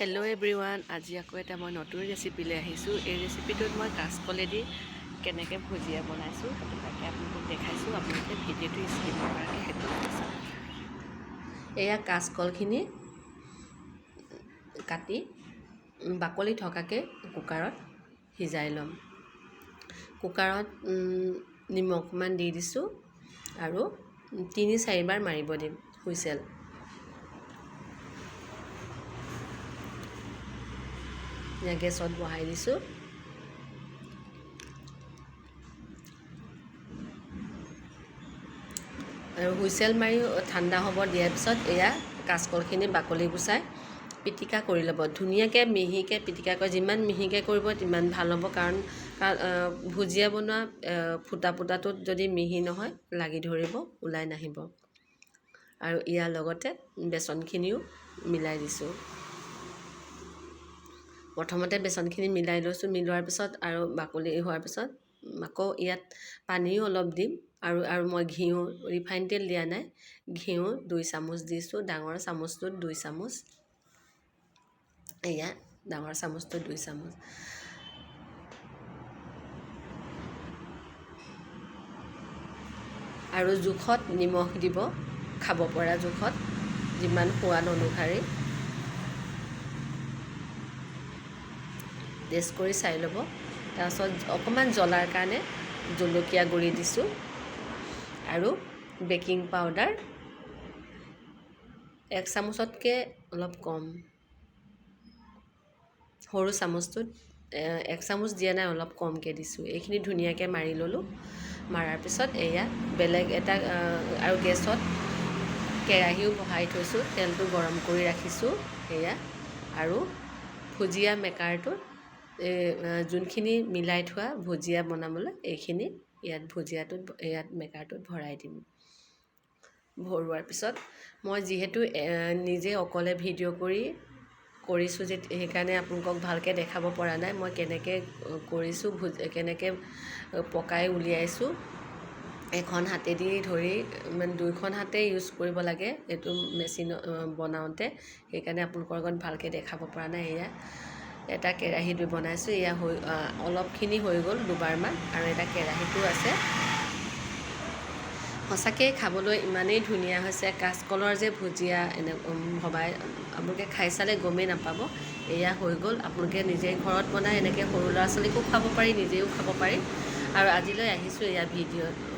Hello' everyone, আজি আকৌ এটা মই নতুন ৰেচিপিলৈ আহিছোঁ। এই ৰেচিপিটোত মই কাঁচকলেদি কেনেকৈ ভুজিয়া বনাইছোঁ সেইটো তাকে আপোনালোকক দেখাইছোঁ। আপোনালোকে ভিডিঅ'টো স্কিপ নকৰাকৈ সেইটো চাওক। এয়া কাঁচকলখিনি কাটি বাকলি থকাকৈ কুকাৰত সিজাই ল'ম। কুকাৰত নিমখ অকণমান দি দিছোঁ আৰু ৩-৪বাৰ মাৰিব দিম হুইচেল। গেছত বহাই দিছোঁ। আৰু হুইচেল মাৰি ঠাণ্ডা হ'ব দিয়াৰ পিছত এয়া কাঁচকলখিনি বাকলি গুচাই পিটিকা কৰি ল'ব। ধুনীয়াকৈ মিহিকৈ পিটিকা কৰি, যিমান মিহিকৈ কৰিব তিমান ভাল হ'ব। কাৰণ ভুজিয়া বনোৱা ফুটাটোত যদি মিহি নহয় লাগি ধৰিব, ওলাই নাহিব। আৰু ইয়াৰ লগতে বেচনখিনিও মিলাই দিছোঁ। প্ৰথমতে বেচনখিনি মিলাই লৈছোঁ। মিলোৱাৰ পিছত আৰু বাকলি হোৱাৰ পিছত আকৌ ইয়াত পানীও অলপ দিম। আৰু মই ঘিউ, ৰিফাইন তেল দিয়া নাই, ঘিউ 2 চামুচ দিছোঁ। ডাঙৰ চামুচটোত 2 চামুচ, এয়া ডাঙৰ চামুচটোত 2 চামুচ। আৰু জোখত নিমখ দিব, খাব পৰা জোখত, যিমান সোৱাদ অনুসাৰে টেষ্ট কৰি চাই ল'ব। তাৰপাছত অকণমান জ্বলাৰ কাৰণে জলকীয়া গুড়ি দিছোঁ আৰু বেকিং পাউডাৰ 1 চামুচতকৈ অলপ কম, সৰু চামুচটোত 1 চামুচ দিয়া নাই, অলপ কমকৈ দিছোঁ। এইখিনি ধুনীয়াকৈ মাৰি ল'লোঁ। মাৰাৰ পিছত এয়া বেলেগ এটা আৰু গেছত কেৰাহীও বহাই থৈছোঁ, তেলটো গৰম কৰি ৰাখিছোঁ এয়া। আৰু ভুজিয়া মেকাৰটোত যোনখিনি মিলাই থোৱা ভুজিয়া বনাবলৈ এইখিনি ইয়াত মেকাৰটোত ভৰাই দিম। ভৰোৱাৰ পিছত মই যিহেতু নিজে অকলে ভিডিঅ' কৰিছোঁ যে সেইকাৰণে আপোনালোকক ভালকৈ দেখাব পৰা নাই। মই কেনেকৈ কৰিছোঁ, কেনেকৈ পকাই উলিয়াইছোঁ, এখন হাতেদি ধৰি, মানে 2খন হাতে ইউজ কৰিব লাগে এইটো মেচিনত বনাওঁতে, সেইকাৰণে আপোনালোকৰ লগত ভালকৈ দেখাব পৰা নাই। এয়া এটা কেৰাহীত বনাইছোঁ। এয়া অলপখিনি হৈ গ'ল দুবাৰমান, আৰু এটা কেৰাহীটো আছে। সঁচাকৈ খাবলৈ ইমানেই ধুনীয়া হৈছে। কাঁচকলৰ যে ভুজিয়া ভবাই আপোনালোকে খাই চালে গমেই নাপাব। এয়া হৈ গ'ল। আপোনালোকে নিজে ঘৰত বনাই এনেকৈ সৰু ল'ৰা ছোৱালীকো খুৱাব পাৰি, নিজেও খাব পাৰি। আৰু আজিলৈ আহিছোঁ এয়া ভিডিঅ'ত।